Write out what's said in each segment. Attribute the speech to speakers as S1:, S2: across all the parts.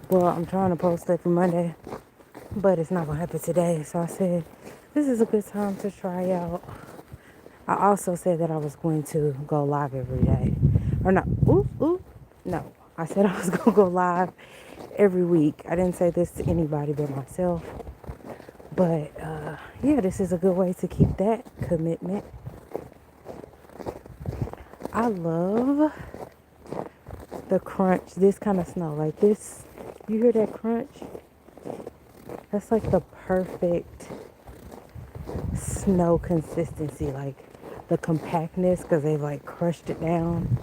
S1: Well, I'm trying to post every Monday, but it's not going to happen today. So I said, this is a good time to try out. I also said that I was going to go live every day. Or not. Ooh. No. I said I was going to go live every week. I didn't say this to anybody but myself. But yeah, this is a good way to keep that commitment. I love the crunch, this kind of snow. Like this, you hear that crunch? That's like the perfect snow consistency. Like the compactness because they've like crushed it down.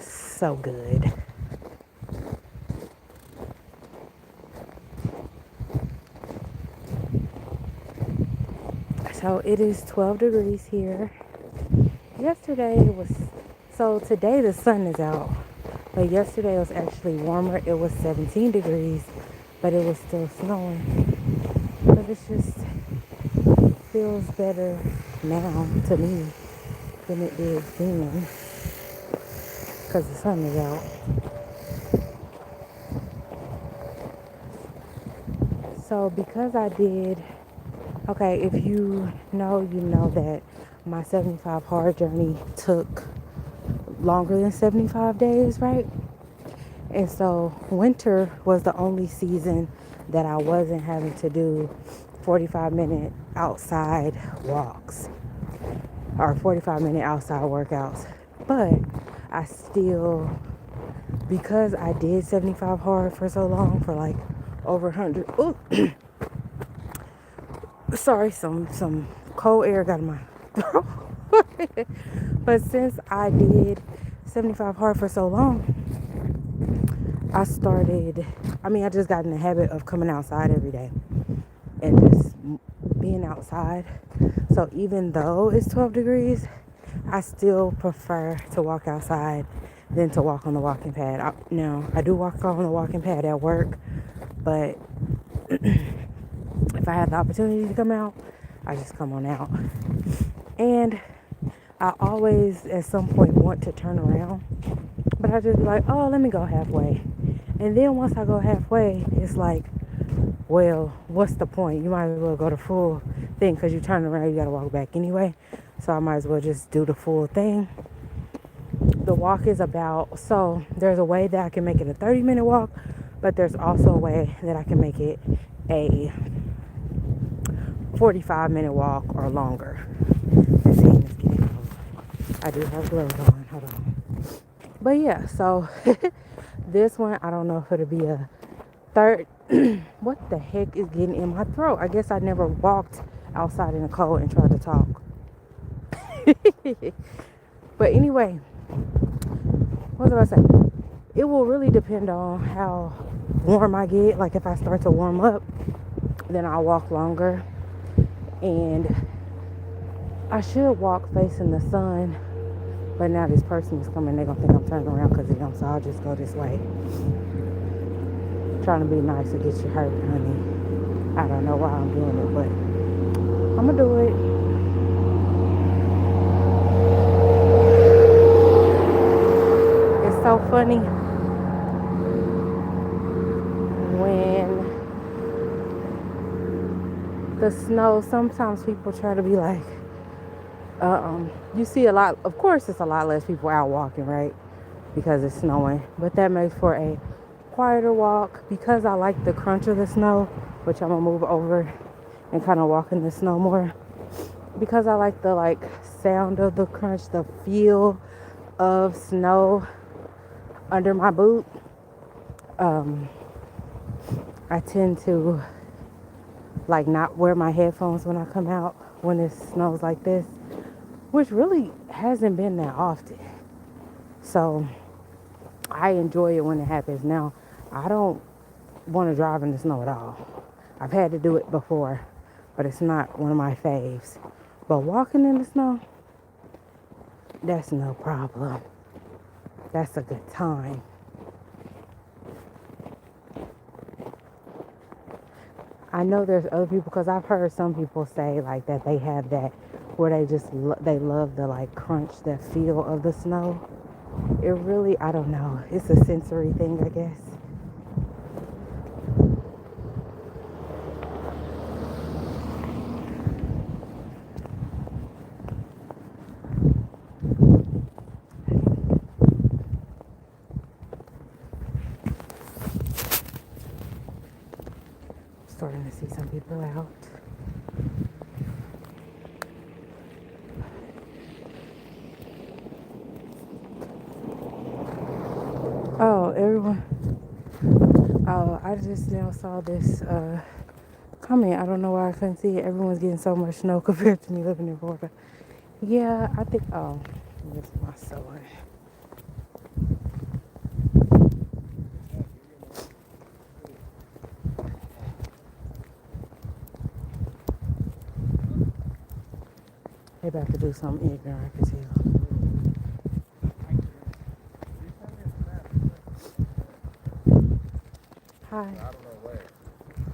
S1: So good. So it is 12 degrees here. Yesterday it was, so today the sun is out. But yesterday it was actually warmer. It was 17 degrees, but it was still snowing. But it just feels better now to me than it did then because the sun is out. So because I did, okay, if you know that my 75 hard journey took longer than 75 days, right? And so winter was the only season that I wasn't having to do 45-minute outside walks or 45-minute outside workouts. But I still, because I did 75 hard for so long, for like over 100. Oh, sorry, some cold air got in my throat. But since I did 75 hard for so long, I just got in the habit of coming outside every day and just being outside. So even though it's 12 degrees, I still prefer to walk outside than to walk on the walking pad. I do walk on the walking pad at work, but if I have the opportunity to come out, I just come on out. And I always, at some point, want to turn around, but I just be like, oh, let me go halfway. And then once I go halfway, it's like, well, what's the point? You might as well go the full thing because you turn around, you got to walk back anyway. So I might as well just do the full thing. The walk is about, so there's a way that I can make it a 30-minute walk, but there's also a way that I can make it a 45-minute walk or longer. This hand is getting cold. I do have gloves on. Hold on. But yeah, so this one, I don't know if it'll be a third. What the heck is getting in my throat? I guess I never walked outside in the cold and tried to talk. But anyway, what was I saying? It will really depend on how warm I get. Like if I start to warm up, then I'll walk longer. And I should walk facing the sun. But now this person is coming. They're going to think I'm turning around because of them. So I'll just go this way. Trying to be nice to get you hurt, honey. I don't know why I'm doing it, but I'm going to do it. It's so funny when the snow, sometimes people try to be like, you see a lot, of course it's a lot less people out walking, right? Because it's snowing. But that makes for a quieter walk because I like the crunch of the snow, which I'm going to move over and kind of walk in the snow more. Because I like the sound of the crunch, the feel of snow under my boot. I tend to not wear my headphones when I come out when it snows like this, which really hasn't been that often. So I enjoy it when it happens. Now, I don't want to drive in the snow at all. I've had to do it before, but it's not one of my faves. But walking in the snow, that's no problem. That's a good time. I know there's other people, because I've heard some people say that they have that where they just they love the crunch, that feel of the snow. It really, I don't know. It's a sensory thing, I guess. starting to see some people out. Oh, everyone. Oh, I just now saw this comment. I don't know why I couldn't see it. Everyone's getting so much snow compared to me living in Florida. Yeah, I think. Oh, this is my son. They about to do something ignorant, I can tell. Hi.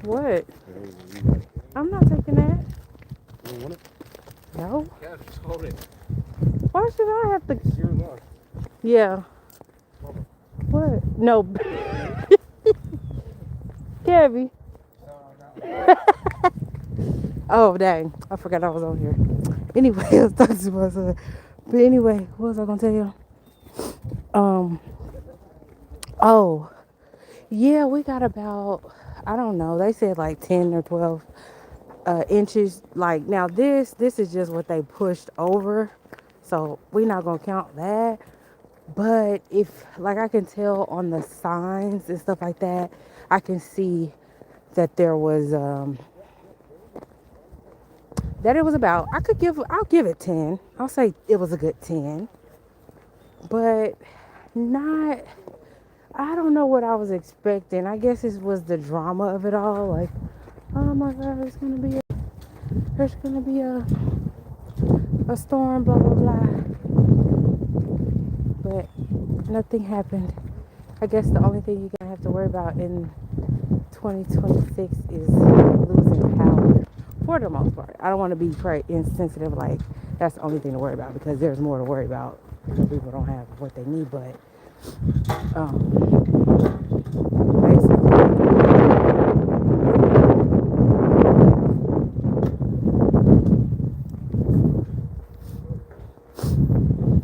S1: What? I'm not taking that.
S2: You want it?
S1: No.
S2: Yeah, just hold it.
S1: Why should I have to?
S2: It's your loss.
S1: Yeah.
S2: Mama.
S1: What? No. Gabby. Oh, dang. I forgot I was on here. Anyway, I was talking to my son. But anyway, what was I going to tell you? Oh, yeah, we got about, I don't know, they said like 10 or 12 inches. Like, now this is just what they pushed over. So we're not going to count that. But if, like, I can tell on the signs and stuff like that, I can see that there was, that it was about, I'll give it 10. I'll say it was a good 10. But not, I don't know what I was expecting. I guess it was the drama of it all. Like, oh my God, there's gonna be a storm, blah, blah, blah. But nothing happened. I guess the only thing you're gonna have to worry about in 2026 is losing power for the most part. I don't want to be insensitive, like that's the only thing to worry about because there's more to worry about because people don't have what they need. But basically,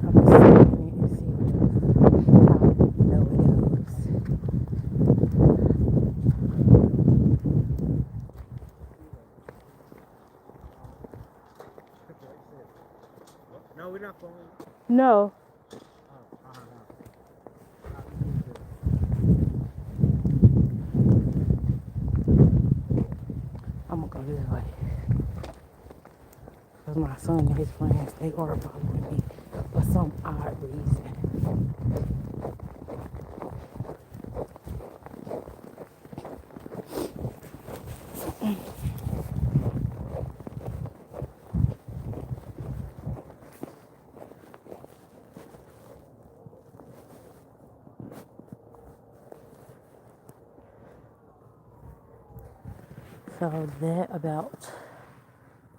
S1: I'm just scanning it and see how low it goes.
S2: No, we're not going.
S1: No. I'm gonna go this way. Because my son and his friends, they are following me for some odd reason. So that about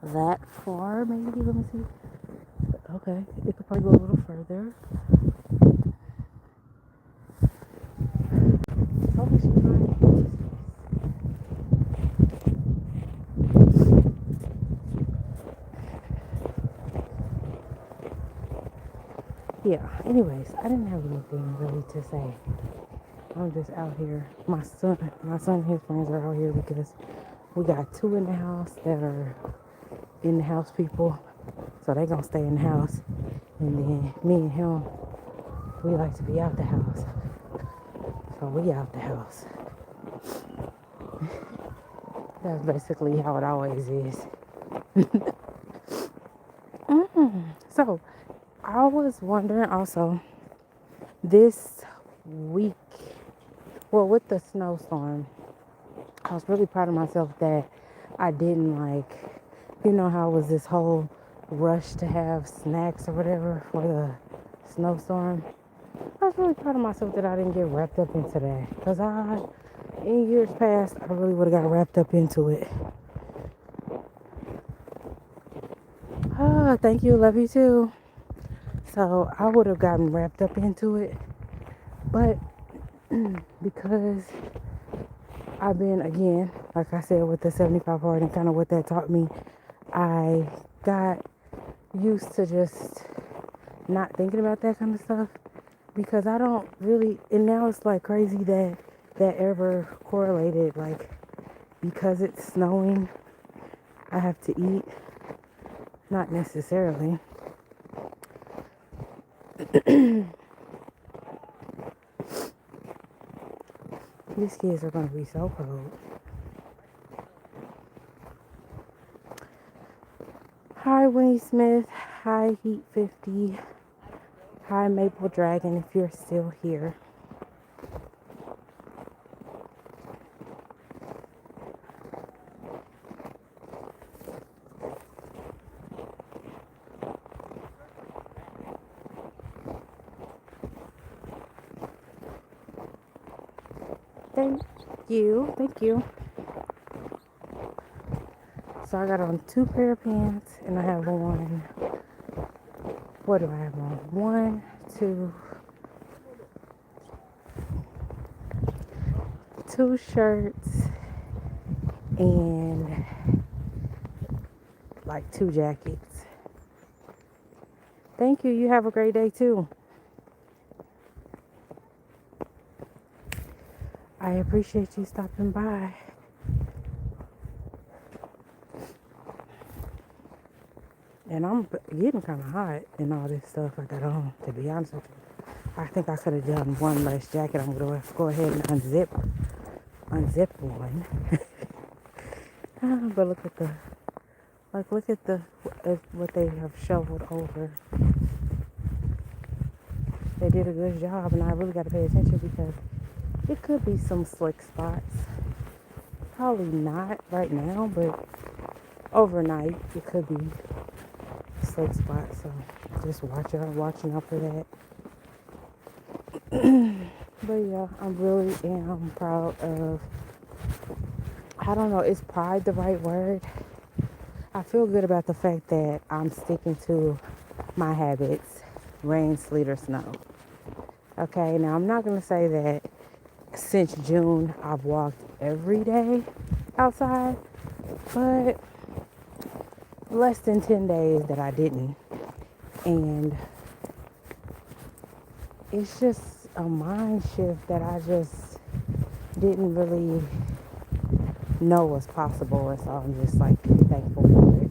S1: that far, maybe. Let me see. Okay, it could probably go a little further. Yeah. Anyways, I didn't have anything really to say. I'm just out here. My son and his friends are out here because we got two in the house that are in the house people, so they gonna stay in the house. And then me and him, we like to be out the house, so we out the house. That's basically how it always is. So I was wondering also this week, well, with the snowstorm, I was really proud of myself that I didn't how it was this whole rush to have snacks or whatever for the snowstorm. I was really proud of myself that I didn't get wrapped up into that because in years past, I really would have got wrapped up into it. Thank you. Love you too. So I would have gotten wrapped up into it. But because I've been, again, like I said, with the 75 hard and kind of what that taught me, I got used to just not thinking about that kind of stuff because I don't really, and now it's like crazy that ever correlated. Like, because it's snowing, I have to eat. Not necessarily. These kids are going to be so cold. Hi, Winnie Smith. Hi, Heat 50. Hi, Maple Dragon, if you're still here. Thank you. Thank you. So I got on 2 pair of pants and I have on, what do I have on? 1, 2, 2 shirts and like 2 jackets. Thank you. You have a great day too. I appreciate you stopping by. And I'm getting kind of hot in all this stuff I got on, to be honest with you. I think I could have done one less jacket. I'm going to go ahead and unzip one. But look at what they have shoveled over. They did a good job, and I really got to pay attention because it could be some slick spots. Probably not right now, but overnight it could be slick spots. So just watching out for that. But yeah, I really am proud of, I don't know, is pride the right word? I feel good about the fact that I'm sticking to my habits, rain, sleet, or snow. Okay, now I'm not going to say that since June I've walked every day outside, but less than 10 days that I didn't. And it's just a mind shift that I just didn't really know was possible, and so I'm just like thankful for it.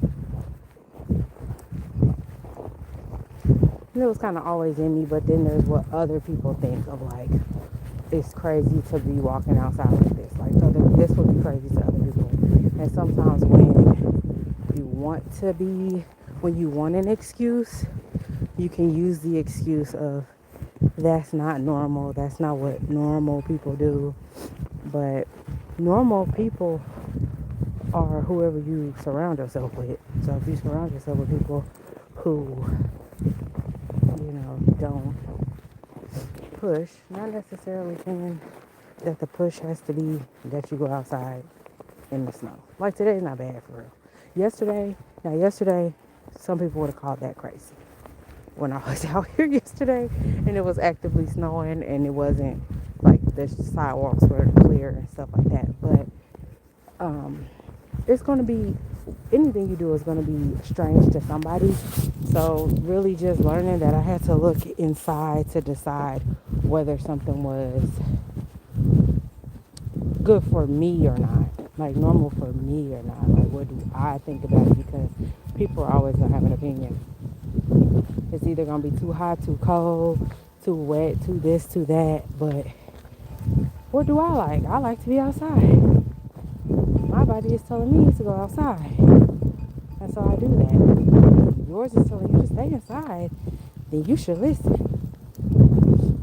S1: And it was kind of always in me, but then there's what other people think of, like, it's crazy to be walking outside like this. Like, this would be crazy to other people. And sometimes when you want an excuse, you can use the excuse of, that's not normal, that's not what normal people do. But normal people are whoever you surround yourself with. So if you surround yourself with people who, don't push, not necessarily saying that the push has to be that you go outside in the snow. Like today's not bad for real. Yesterday, some people would have called that crazy. When I was out here yesterday and it was actively snowing and it wasn't like the sidewalks were clear and stuff like that. But it's going to be, anything you do is going to be strange to somebody. So really just learning that I had to look inside to decide whether something was good for me or not, like normal for me or not. Like, what do I think about it? Because people are always going to have an opinion. It's either going to be too hot, too cold, too wet, too this, too that. But what do I like? I like to be outside. My body is telling me to go outside. And so I do that. Yours is telling you to stay inside. Then you should listen.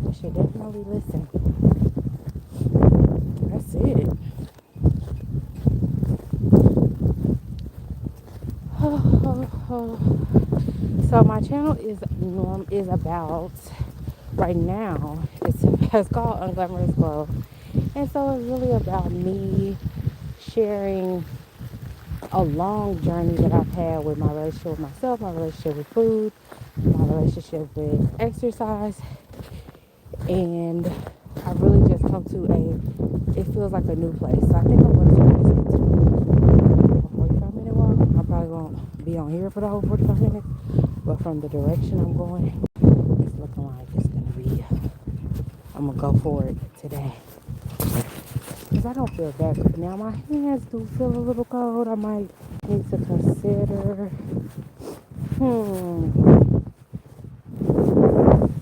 S1: You should definitely listen. That's it. So my channel is about, right now, it's called Unglamorous Glow. And so it's really about me sharing a long journey that I've had with my relationship with myself, my relationship with food, my relationship with exercise. And I really just come to it feels like a new place. So I think I'm going to turn this into a 45-minute walk. I probably won't be on here for the whole 45 minutes, but from the direction I'm going, it's looking like it's going to be, I'm going to go for it today. because I don't feel that cold. Now my hands do feel a little cold. I might need to consider.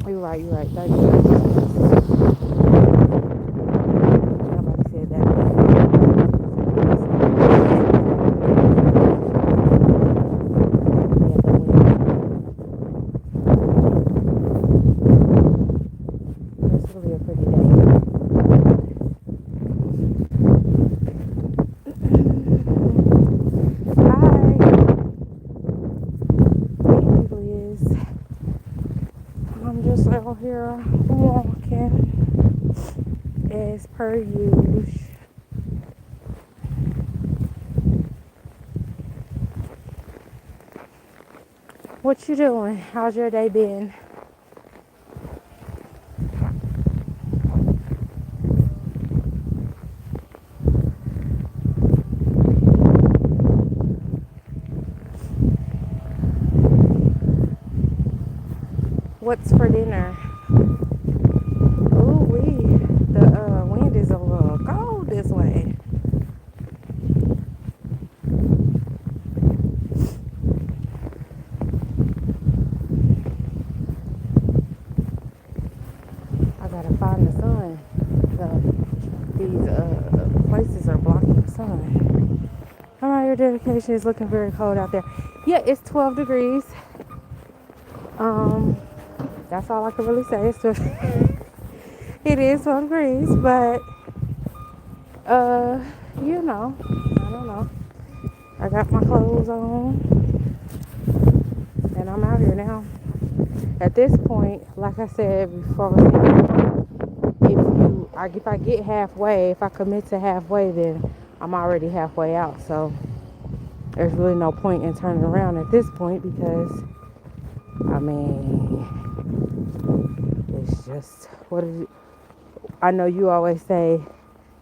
S1: You're right. You're right. 30 Nobody said that. Yeah, the wind. It's really a pretty day. Hi, Liz. I'm just out here walking as per usual. What you doing? How's your day been? What's for dinner? Ooh wee. The wind is a little cold this way. I gotta find the sun. These places are blocking the sun. Alright, your dedication is looking very cold out there. Yeah, it's 12 degrees. Um, that's all I can really say. It's just, it is 12 degrees, but you know, I don't know. I got my clothes on and I'm out here now. At this point, like I said before, if I get halfway, if I commit to halfway, then I'm already halfway out. So there's really no point in turning around at this point because I mean, it's just what is it? I know you always say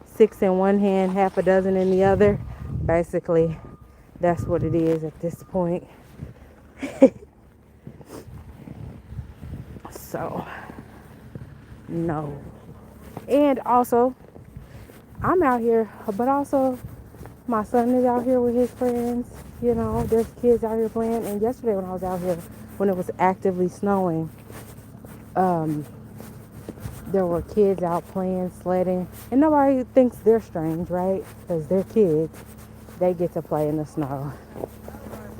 S1: 6 in one hand, half a dozen in the other. Basically, that's what it is at this point. So, no. And also, I'm out here, but also my son is out here with his friends. You know, there's kids out here playing. And yesterday when I was out here, when it was actively snowing, there were kids out playing, sledding. And nobody thinks they're strange, right? Because they're kids. They get to play in the snow.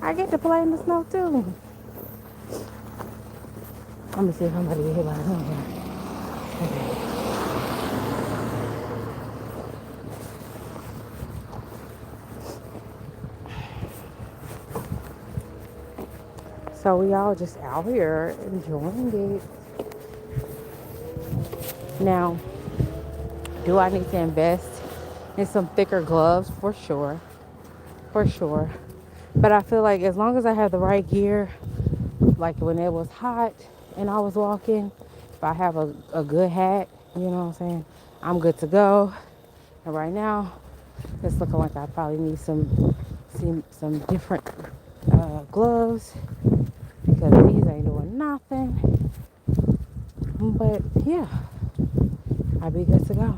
S1: I get to play in the snow too. Let me see if somebody get hit by something. Okay. So we all just out here enjoying it. Now, do I need to invest in some thicker gloves? For sure. For sure. But I feel like as long as I have the right gear, like when it was hot and I was walking, if I have a good hat, you know what I'm saying, I'm good to go. And right now, it's looking like I probably need some different gloves because these ain't doing nothing. But yeah, I'll be good to go.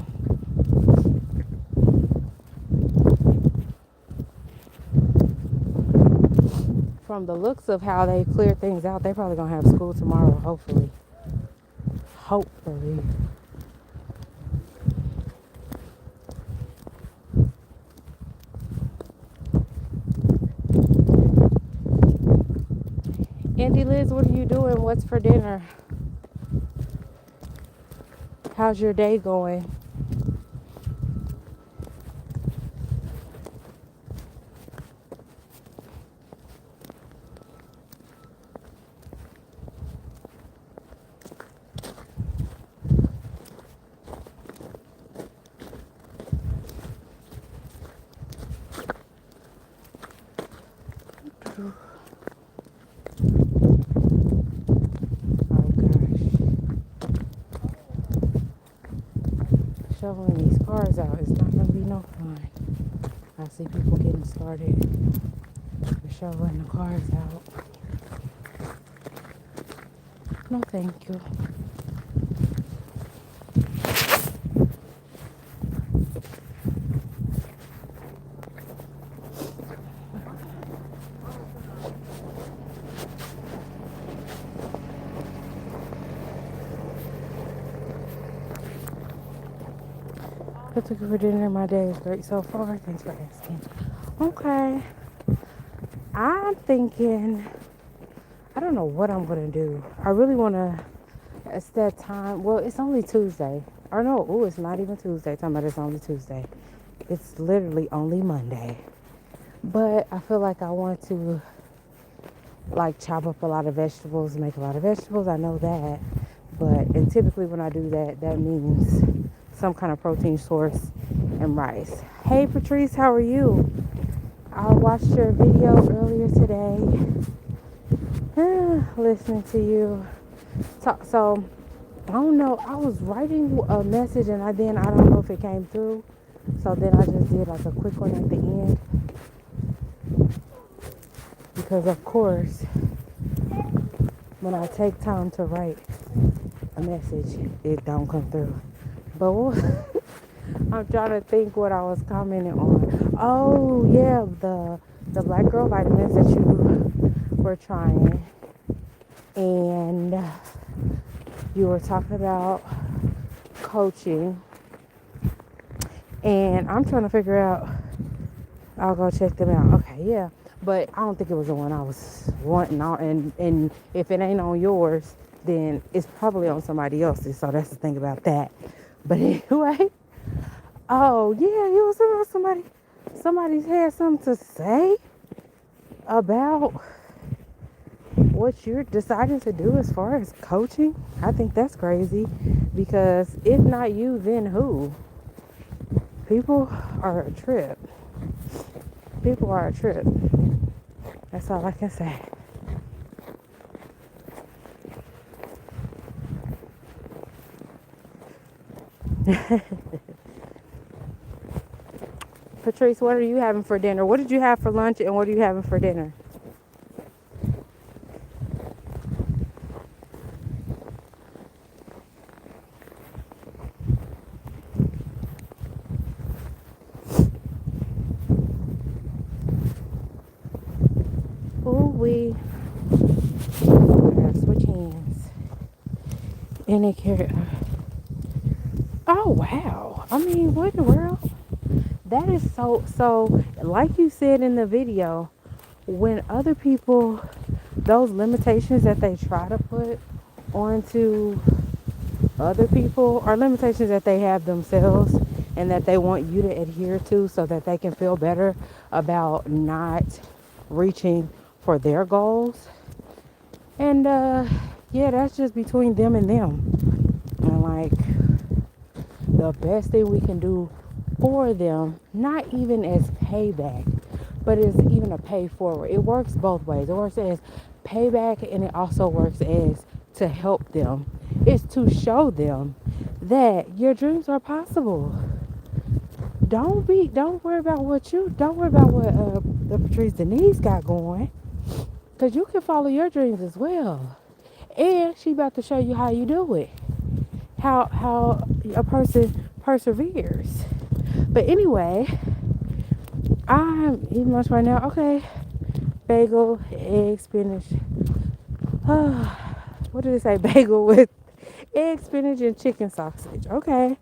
S1: From the looks of how they cleared things out, they probably gonna have school tomorrow, hopefully. Hopefully. Andy Liz, what are you doing? What's for dinner? How's your day going? Shoveling these cars out is not going to be no fun. I see people getting started with shoveling the cars out. No, thank you. I took you for dinner. My day is great so far. Thanks for asking. Okay. I'm thinking, I don't know what I'm going to do. I really want to, it's that time. Well, it's only Tuesday. Or no, it's not even Tuesday. Talking about it's only Tuesday. It's literally only Monday. But I feel like I want to like chop up a lot of vegetables, make a lot of vegetables. I know that. And typically when I do that, that means some kind of protein source and rice. Hey Patrice, how are you? I watched your video earlier today. Listening to you talk. So I don't know. I was writing a message and I don't know if it came through. So then I just did like a quick one at the end because of course when I take time to write a message, it don't come through. But I'm trying to think what I was commenting on. Oh yeah, the black girl vitamins that you were trying, and you were talking about coaching, and I'm trying to figure out. I'll go check them out. Okay, yeah, but I don't think it was the one I was wanting on, and if it ain't on yours, then it's probably on somebody else's. So that's the thing about that. But anyway, oh yeah, you was about somebody. Somebody's had something to say about what you're deciding to do as far as coaching. I think that's crazy because if not you, then who? People are a trip. People are a trip. That's all I can say. Patrice, what are you having for dinner? What did you have for lunch and what are you having for dinner? Ooh, we gotta switch hands. And it carry. Oh wow! I mean, what in the world? That is so. Like you said in the video, when other people, those limitations that they try to put onto other people are limitations that they have themselves and that they want you to adhere to so that they can feel better about not reaching for their goals. And yeah, that's just between them and them. And like the best thing we can do for them, not even as payback, but as even a pay forward. It works both ways. It works as payback and it also works as to help them. It's to show them that your dreams are possible. Don't worry about don't worry about what the Patrice Denise got going, cause you can follow your dreams as well. And she about to show you how you do it, how a person perseveres. But anyway, I'm eating lunch right now. Okay, bagel, egg, spinach. What did it say? Bagel with egg, spinach, and chicken sausage. Okay.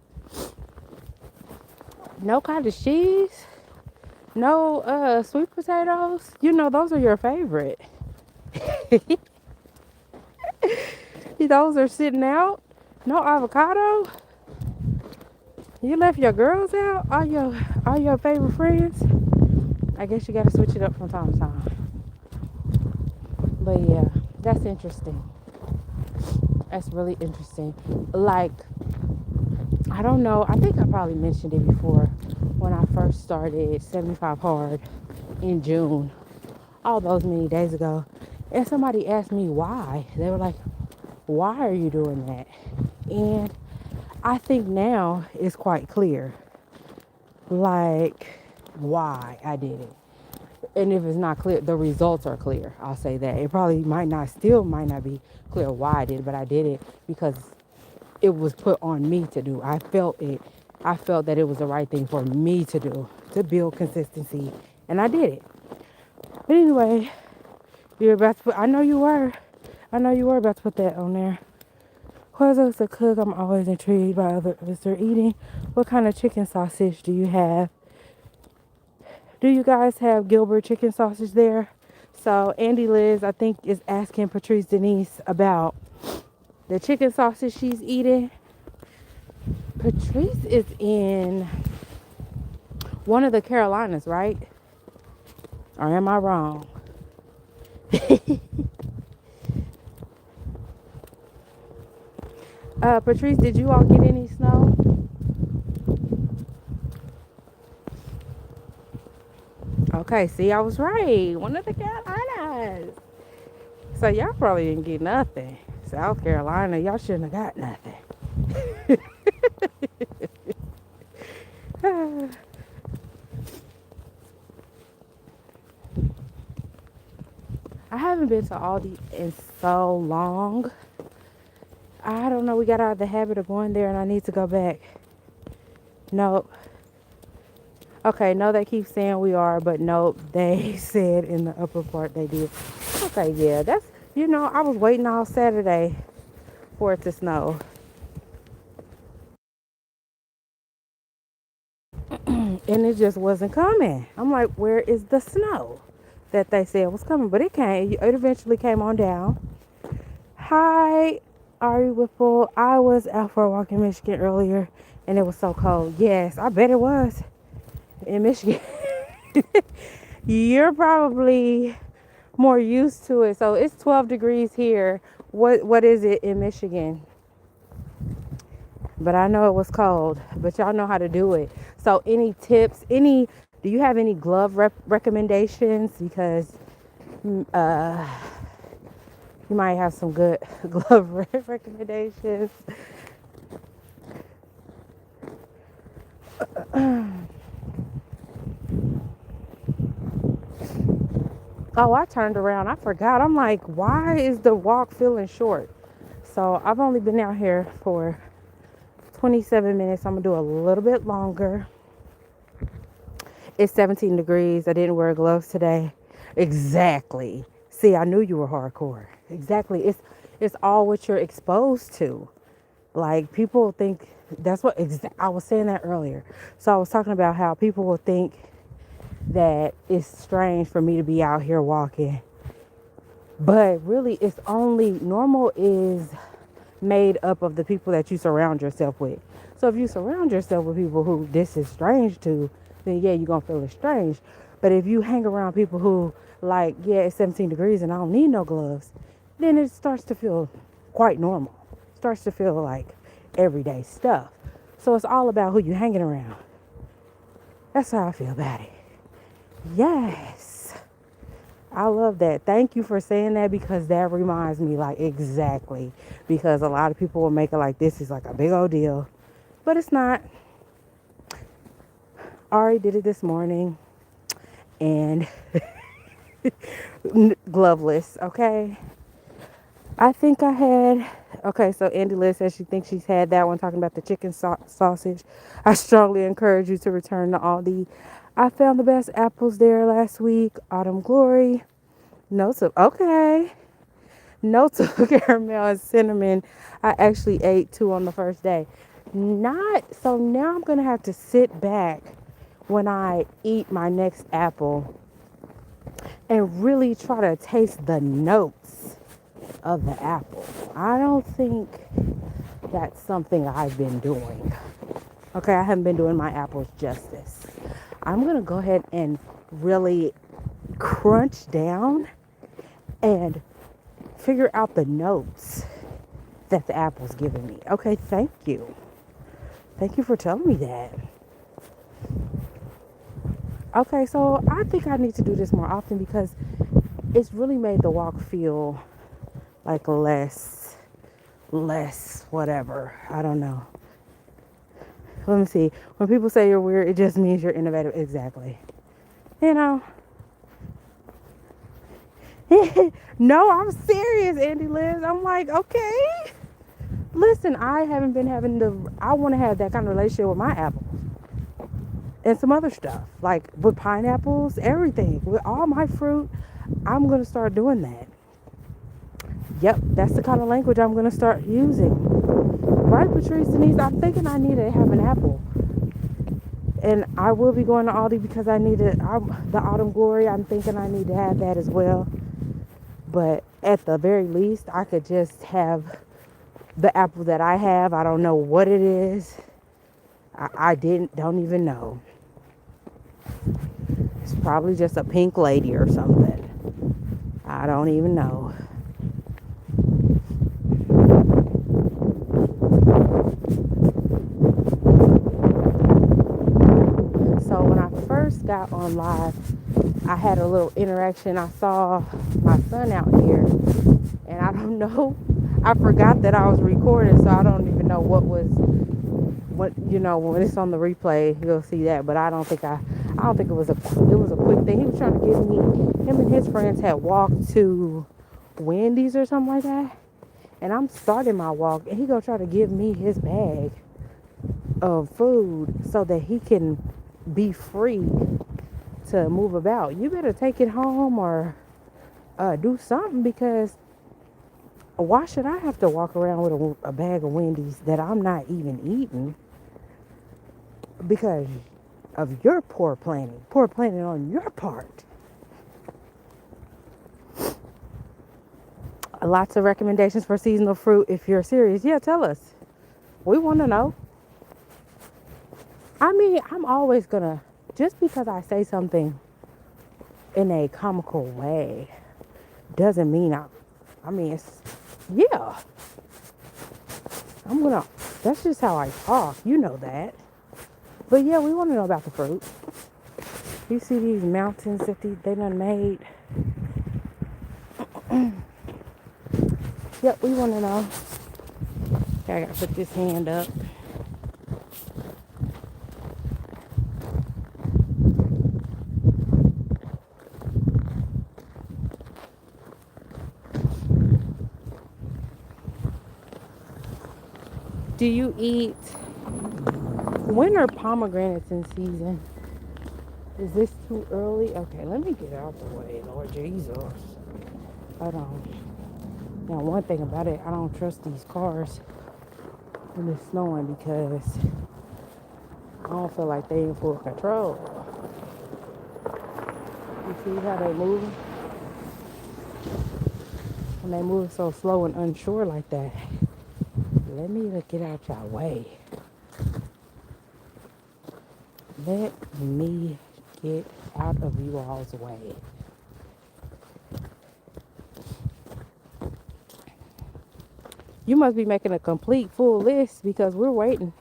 S1: No cottage cheese. No sweet potatoes. You know those are your favorite. Those are sitting out. No avocado. You left your girls out. All your favorite friends. I guess you gotta switch it up from time to time. But yeah, that's interesting. That's really interesting. Like, I don't know. I think I probably mentioned it before when I first started 75 Hard in June, all those many days ago. And somebody asked me why. They were like, why are you doing that? And I think now it's quite clear, like, why I did it. And if it's not clear, the results are clear. I'll say that. It probably might not be clear why I did it, but I did it because it was put on me to do. I felt it. I felt that it was the right thing for me to do to build consistency, and I did it. But anyway, you're about to put. I know you were about to put that on there. Whether it's a cook, I'm always intrigued by others they're eating. What kind of chicken sausage do you have? Do you guys have Gilbert chicken sausage there? So Andy Liz, I think, is asking Patrice Denise about the chicken sausage she's eating. Patrice is in one of the Carolinas, right? Or am I wrong? Patrice, did you all get any snow? Okay, see, I was right. One of the Carolinas. So y'all probably didn't get nothing. South Carolina, y'all shouldn't have got nothing. I haven't been to Aldi in so long. I don't know. We got out of the habit of going there and I need to go back. Nope. Okay, no, they keep saying we are, but nope, they said in the upper part they did. Okay, yeah, that's, I was waiting all Saturday for it to snow. And it just wasn't coming. I'm like, where is the snow that they said was coming? But it came. It eventually came on down. Hi, Ari Whipple. I was out for a walk in Michigan earlier, and it was so cold. Yes, I bet it was in Michigan. You're probably more used to it. So it's 12 degrees here. What is it in Michigan? But I know it was cold. But y'all know how to do it. So any tips? Do you have any glove recommendations? Because uh, you might have some good glove recommendations. Oh, I turned around. I forgot. I'm like, why is the walk feeling short? So I've only been out here for 27 minutes. I'm going to do a little bit longer. It's 17 degrees. I didn't wear gloves today. Exactly. See, I knew you were hardcore. Exactly. It's all what you're exposed to. Like, people think that's what I was saying that earlier. So I was talking about how people will think that it's strange for me to be out here walking. But really, it's only normal is made up of the people that you surround yourself with. So if you surround yourself with people who this is strange to, then yeah, you're going to feel it strange. But if you hang around people who like, yeah, it's 17 degrees and I don't need no gloves, then it starts to feel quite normal. It starts to feel like everyday stuff. So it's all about who you're hanging around. That's how I feel about it. Yes. I love that. Thank you for saying that because that reminds me like exactly. Because a lot of people will make it like this is like a big old deal. But it's not. Ari did it this morning. And gloveless, okay? I think I had, okay, so Andy Liz says she thinks she's had that one, talking about the chicken sausage. I strongly encourage you to return to Aldi. I found the best apples there last week. Autumn Glory. Notes of, okay. Notes of caramel and cinnamon. I actually ate 2 on the first day. So now I'm going to have to sit back when I eat my next apple and really try to taste the notes of the apple. I don't think that's something I've been doing. Okay, I haven't been doing my apples justice. I'm going to go ahead and really crunch down and figure out the notes that the apple's giving me. Okay, thank you. Thank you for telling me that. Okay, so I think I need to do this more often because it's really made the walk feel like less whatever. I don't know. Let me see. When people say you're weird, it just means you're innovative. Exactly. You know. No, I'm serious, Andy Liz. I'm like, okay. Listen, I haven't been I want to have that kind of relationship with my apples. And some other stuff. Like with pineapples, everything. With all my fruit, I'm going to start doing that. Yep, that's the kind of language I'm gonna start using. Right, Patrice Denise? I'm thinking I need to have an apple. And I will be going to Aldi because I need it. The Autumn Glory, I'm thinking I need to have that as well. But at the very least, I could just have the apple that I have. I don't know what it is. Don't even know. It's probably just a pink lady or something. I don't even know. So when I first got on live, I had a little interaction. I saw my son out here, and I don't know. I forgot that I was recording, so I don't even know what when it's on the replay, you'll see that. But I don't think it was a quick thing. He was trying to get me. Him and his friends had walked to Wendy's or something like that, and I'm starting my walk, and he gonna try to give me his bag of food so that he can be free to move about. You better take it home or do something, because why should I have to walk around with a bag of Wendy's that I'm not even eating because of your poor planning on your part? Lots of recommendations for seasonal fruit if you're serious. Yeah, tell us. We want to know. I mean, I'm always gonna, just because I say something in a comical way doesn't mean I mean, yeah, I'm gonna, that's just how I talk. You know that. But yeah, we want to know about the fruit. You see these mountains that they done made? Yep, we want to know. Okay, I gotta put this hand up. Do you eat, when are pomegranates in season? Is this too early? Okay, let me get out the way, Lord Jesus. Hold on. Now, one thing about it, I don't trust these cars when it's snowing because I don't feel like they in full control. You see how they moving? When they move so slow and unsure like that. Let me get out your way. Let me get out of you all's way. You must be making a complete full list because we're waiting.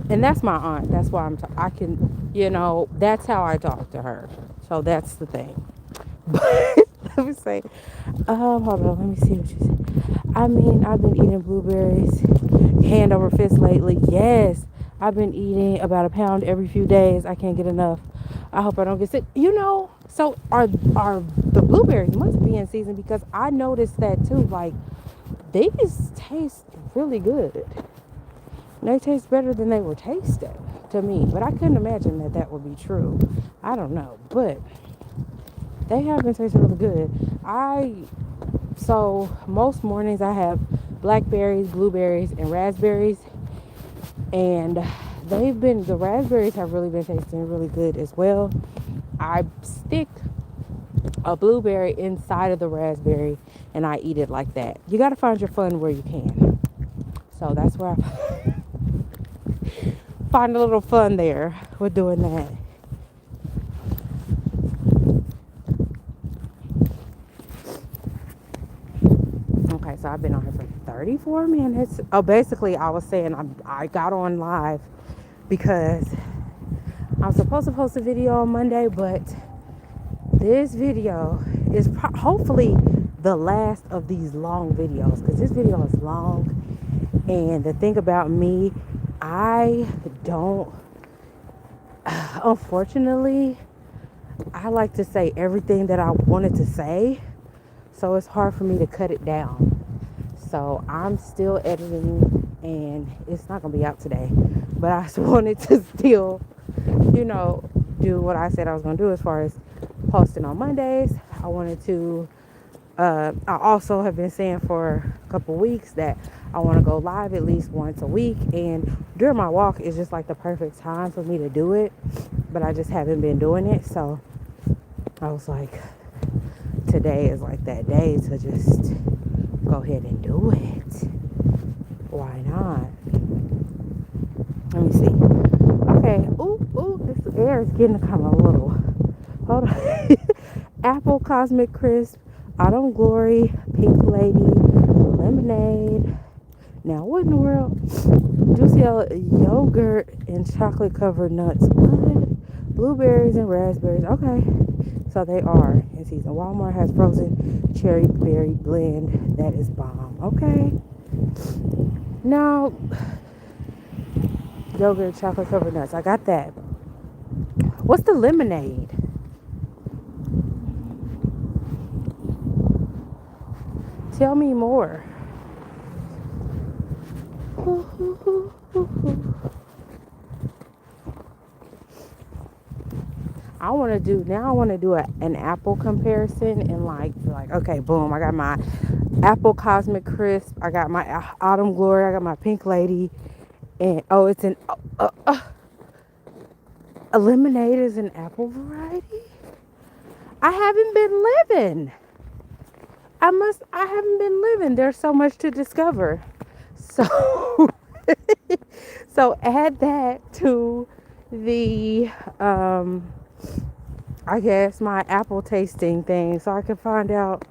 S1: And that's my aunt. That's why I can, that's how I talk to her. So that's the thing. But let me say, hold on, let me see what you said. I mean, I've been eating blueberries hand over fist lately. Yes, I've been eating about a pound every few days. I can't get enough. I hope I don't get sick. So are the blueberries must be in season, because I noticed that too. Like, these taste really good. They taste better than they were tasting to me. But I couldn't imagine that would be true. I don't know, but they have been tasting really good. So most mornings I have blackberries, blueberries, and raspberries. And the raspberries have really been tasting really good as well. I stick a blueberry inside of the raspberry and I eat it like that. You got to find your fun where you can. So that's where I find a little fun there with doing that. Okay, so I've been on here for 34 minutes. Oh, basically, I was saying I got on live because I'm supposed to post a video on Monday, but this video is hopefully the last of these long videos, because this video is long. And the thing about me, unfortunately, I like to say everything that I wanted to say, so it's hard for me to cut it down. So I'm still editing, and it's not gonna be out today, but I just wanted to still, do what I said I was gonna do as far as posting on Mondays. I wanted to. I also have been saying for a couple weeks that I want to go live at least once a week, and during my walk is just like the perfect time for me to do it. But I just haven't been doing it, so I was like, today is like that day to just go ahead and do it. Why not? Let me see. Okay. Ooh, this air is getting kind of a little. Hold on. Apple Cosmic Crisp, Autumn Glory, Pink Lady, Lemonade. Now, what in the world? Juicy yogurt and chocolate covered nuts. What? Blueberries and raspberries. Okay. So they are in season. Walmart has frozen cherry berry blend. That is bomb. Okay. Now, yogurt, chocolate covered nuts. I got that. What's the lemonade? Tell me more. I want to do an apple comparison and like okay, boom, I got my apple cosmic crisp, I got my autumn glory, I got my pink lady, and oh, it's a lemonade is an apple variety. I haven't been living. I haven't been living. There's so much to discover. So so add that to the I guess my apple tasting thing so I can find out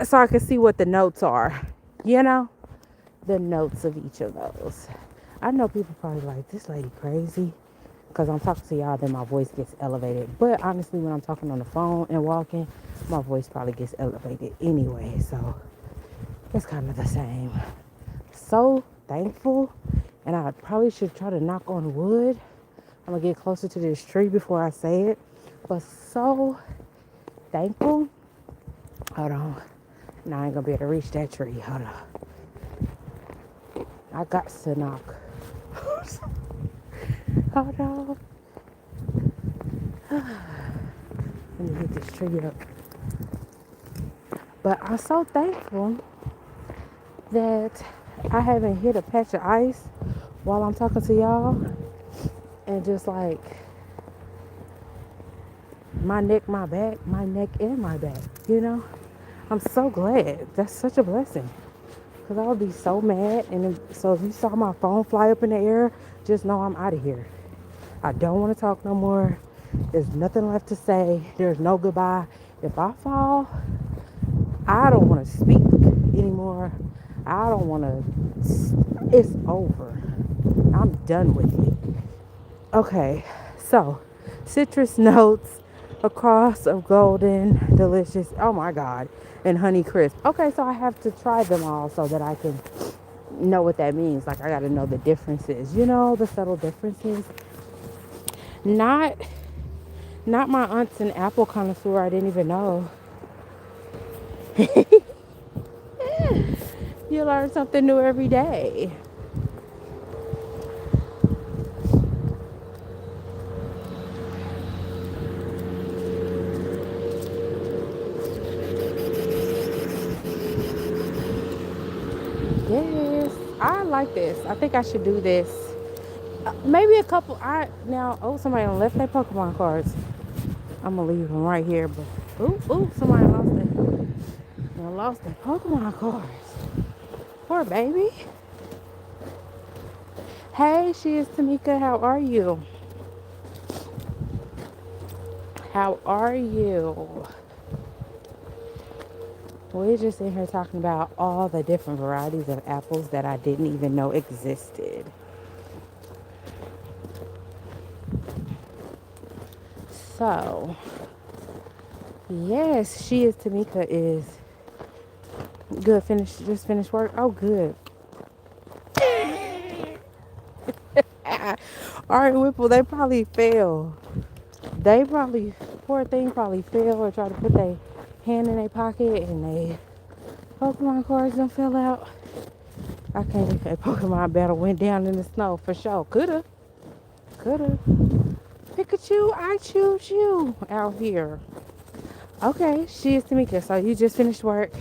S1: so I can see what the notes are. You know? The notes of each of those. I know people probably like this lady crazy because I'm talking to y'all, then my voice gets elevated. But honestly, when I'm talking on the phone and walking, my voice probably gets elevated anyway. So it's kind of the same. So thankful, and I probably should try to knock on wood. I'm gonna get closer to this tree before I say it. But so thankful. Hold on. Now I ain't gonna be able to reach that tree. Hold on. I got to knock. Hold on. Let me hit this tree up. But I'm so thankful that I haven't hit a patch of ice while I'm talking to y'all. And just like my neck, my back, my neck and my back, you know? I'm so glad. That's such a blessing. Because I would be so mad. So if you saw my phone fly up in the air, just know I'm out of here. I don't want to talk no more. There's nothing left to say. There's no goodbye. If I fall, I don't want to speak anymore. I don't want to. It's over. I'm done with it. Okay, so citrus notes, a cross of golden, delicious, oh my God, and honey crisp. Okay, so I have to try them all so that I can know what that means. Like I got to know the differences, you know, the subtle differences. Not, not my aunt's an apple connoisseur. I didn't even know. You learn something new every day. Yes, I like this. I think I should do this. Maybe a couple. Somebody left their Pokemon cards. I'm gonna leave them right here. But somebody lost their Pokemon cards. Poor baby. Hey, she is Tamika. How are you? How are you? We're just in here talking about all the different varieties of apples that I didn't even know existed. So, yes, she is Tamika is good. Just finished work. Oh, good. All right, Whipple, they probably fell. Poor thing probably fell or tried to put their hand in their pocket and they Pokemon cards don't fell out. I can't believe that Pokemon battle went down in the snow for sure. Coulda. Pikachu, I choose you out here. Okay, she is Tamika. So you just finished work.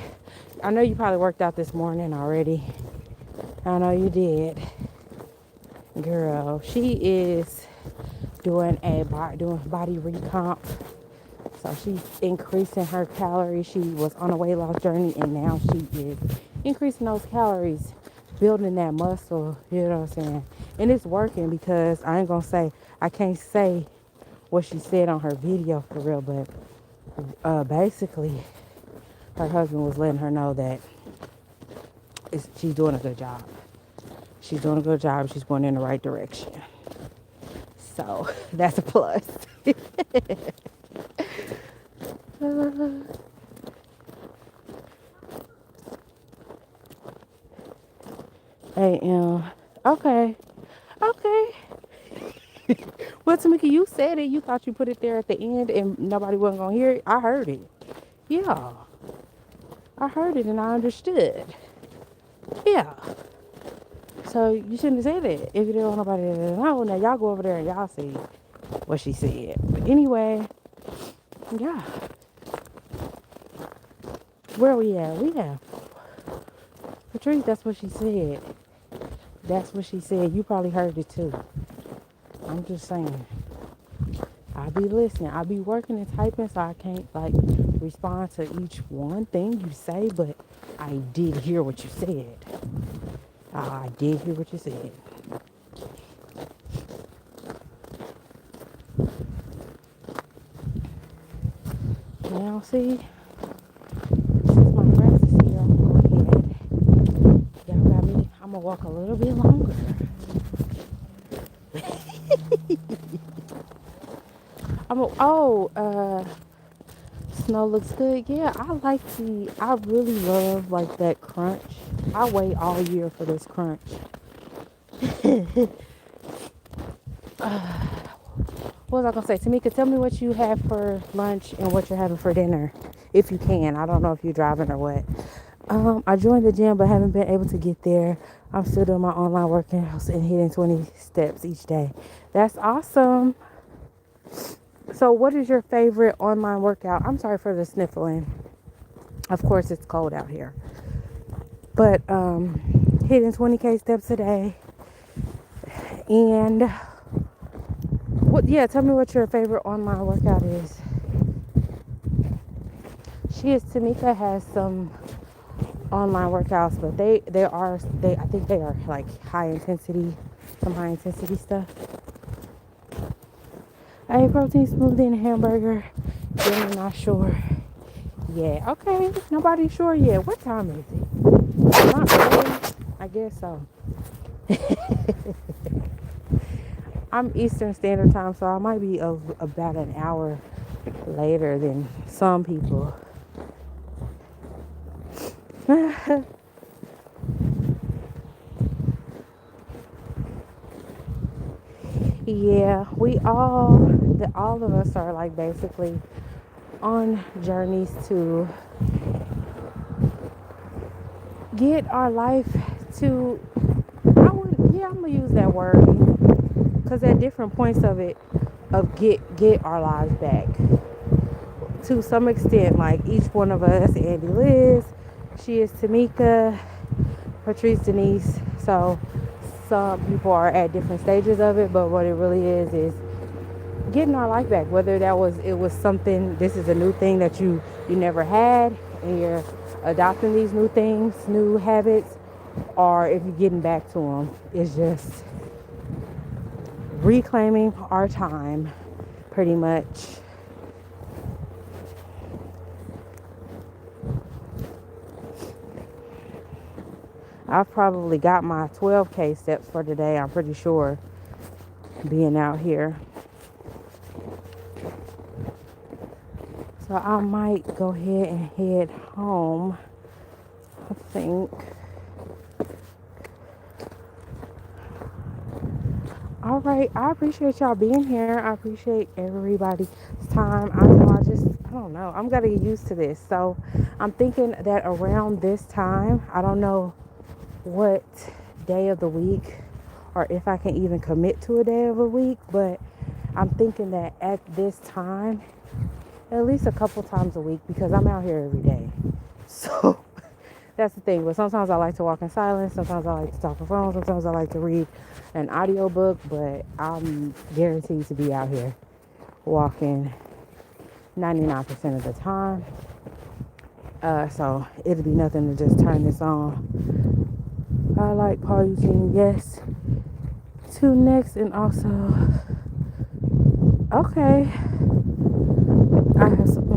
S1: I know you probably worked out this morning already. I know you did. Girl, she is doing body recomp. So she's increasing her calories. She was on a weight loss journey and now she is increasing those calories, building that muscle, you know what I'm saying? And it's working because I can't say what she said on her video for real, but basically her husband was letting her know that she's doing a good job. She's doing a good job. She's going in the right direction. So that's a plus. A.M. Okay. Okay. Well, Tamika, you said it. You thought you put it there at the end and nobody wasn't going to hear it. I heard it. Yeah. I heard it and I understood. Yeah. So you shouldn't have said it if you didn't want nobody to know. Now y'all go over there and y'all see what she said. But anyway, yeah. Where we at? We at Patrice, that's what she said. That's what she said. You probably heard it too. I'm just saying. I be listening. I be working and typing, so I can't like respond to each one thing you say, but I did hear what you said. I did hear what you said. Now, see, since my friends is here, I'm gonna go ahead. Y'all got me. I'm gonna walk a little bit longer. Snow looks good. Yeah, I really love like that crunch. I wait all year for this crunch. What was I gonna say? Tamika, tell me what you have for lunch and what you're having for dinner. If you can. I don't know if you're driving or what. I joined the gym but haven't been able to get there. I'm still doing my online workouts and hitting 20 steps each day. That's awesome. So what is your favorite online workout? I'm sorry for the sniffling. Of course it's cold out here. But hitting 20K steps a day. And tell me what your favorite online workout is. Tamika has some online workouts, but I think they are like some high intensity stuff. I ate protein smoothie and a hamburger. Then I'm not sure. Yeah, okay. Nobody's sure yet. What time is it? Not early. I guess so. I'm Eastern Standard Time, so I might be about an hour later than some people. Yeah, all of us are like basically on journeys to get our life to, I'm gonna use that word because at different points of get our lives back to some extent. Like each one of us, Andy Liz, she is Tamika, Patrice Denise. So some people are at different stages of it, but what it really is getting our life back. Whether it was something, this is a new thing that you never had, and you're adopting these new things, new habits, or if you're getting back to them, it's just reclaiming our time, pretty much. I've probably got my 12K steps for today, I'm pretty sure, being out here. So I might go ahead and head home, I think. All right, I appreciate y'all being here. I appreciate everybody's time. I don't know. I'm gonna get used to this. So I'm thinking that around this time, I don't know what day of the week or if I can even commit to a day of a week, but I'm thinking that at this time, at least a couple times a week, because I'm out here every day. So that's the thing. But sometimes I like to walk in silence. Sometimes I like to talk on the phone. Sometimes I like to read an audiobook. But I'm guaranteed to be out here walking 99% of the time. So it'll be nothing to just turn this on. I like Paul Eugene. Yes. To next and also okay. I have some.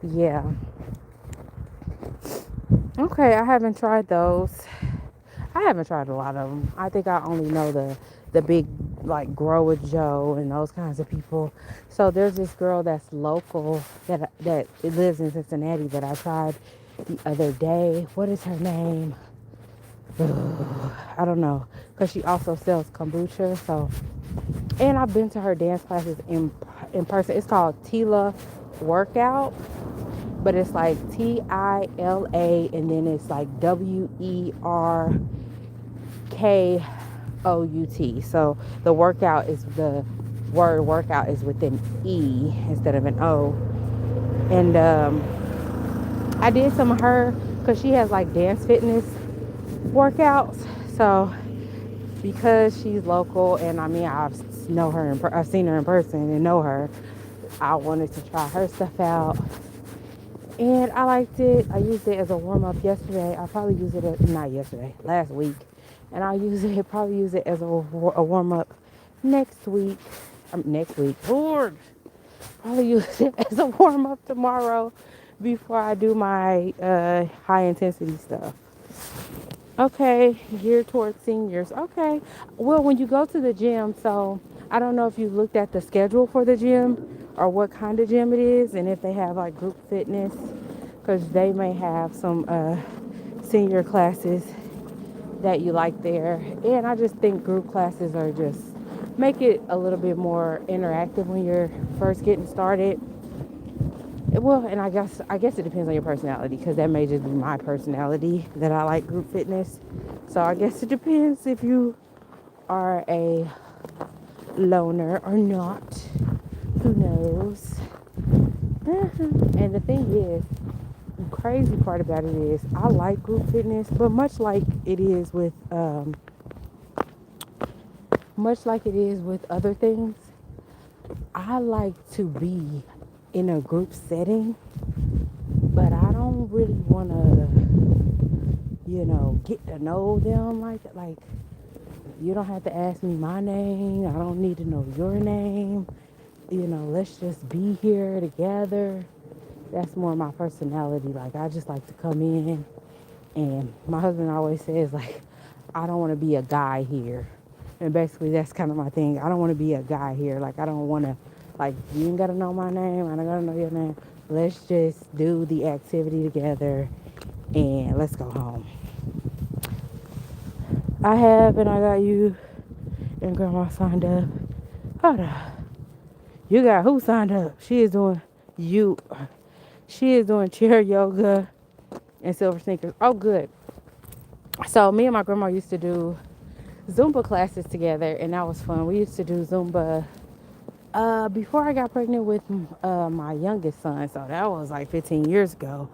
S1: Yeah. Okay. I haven't tried those. I haven't tried a lot of them. I think I only know the big like Grow with Joe and those kinds of people. So there's this girl that's local that lives in Cincinnati that I tried the other day. What is her name? I don't know, because she also sells kombucha. So, and I've been to her dance classes in person. It's called Tila Workout, but it's like Tila, and then it's like WERKOUT. So the workout is the word workout is with an E instead of an O. And I did some of her because she has like dance fitness workouts. So because she's local, and I mean I've seen her in person and know her, I wanted to try her stuff out, and I liked it. I used it as a warm up yesterday. I probably use it not yesterday, last week, and I'll use it probably use it as a warm up next week. Next week, Lord, probably use it as a warm up tomorrow before I do my high intensity stuff. Okay, geared towards seniors. Okay. Well, when you go to the gym, so I don't know if you looked at the schedule for the gym or what kind of gym it is, and if they have like group fitness, because they may have some senior classes that you like there. And I just think group classes are just make it a little bit more interactive when you're first getting started. Well, and I guess it depends on your personality, because that may just be my personality that I like group fitness. So I guess it depends if you are a loner or not. Who knows? And the thing is, the crazy part about it is, I like group fitness, but much like it is with other things, I like to be in a group setting, but I don't really want to, get to know them like that. Like, you don't have to ask me my name. I don't need to know your name. Let's just be here together. That's more my personality. Like, I just like to come in, and my husband always says, like, I don't want to be a guy here. And basically, that's kind of my thing. I don't want to be a guy here. Like, I don't want to, like, you ain't got to know my name. I don't got to know your name. Let's just do the activity together and let's go home. I have, and I got you and Grandma signed up. Hold on. You got who signed up? You. She is doing chair yoga and silver sneakers. Oh, good. So me and my grandma used to do Zumba classes together, and that was fun. We used to do Zumba before I got pregnant with my youngest son. So that was like 15 years ago.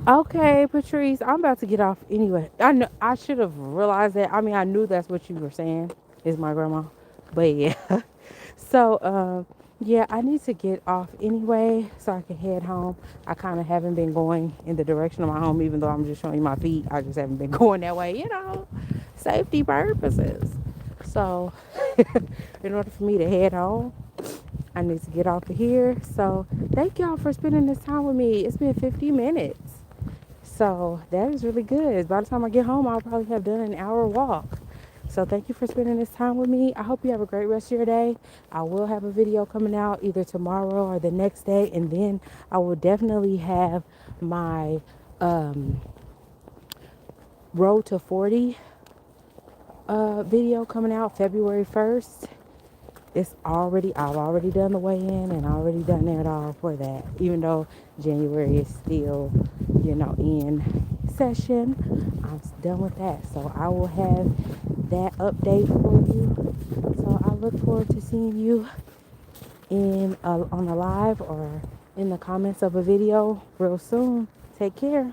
S1: Okay, Patrice, I'm about to get off anyway. I know I should have realized that. I mean, I knew that's what you were saying. Is my grandma, but yeah. So, yeah, I need to get off anyway so I can head home. I kind of haven't been going in the direction of my home, even though I'm just showing you my feet. I just haven't been going that way, safety purposes. So, in order for me to head home, I need to get off of here. So, thank y'all for spending this time with me. It's been 50 minutes. So that is really good. By the time I get home, I'll probably have done an hour walk. So thank you for spending this time with me. I hope you have a great rest of your day. I will have a video coming out either tomorrow or the next day. And then I will definitely have my Road to 40 video coming out February 1st. I've already done the weigh-in and already done it all for that. Even though January is still, in session, I'm done with that. So I will have that update for you. So I look forward to seeing you on a live or in the comments of a video real soon. Take care.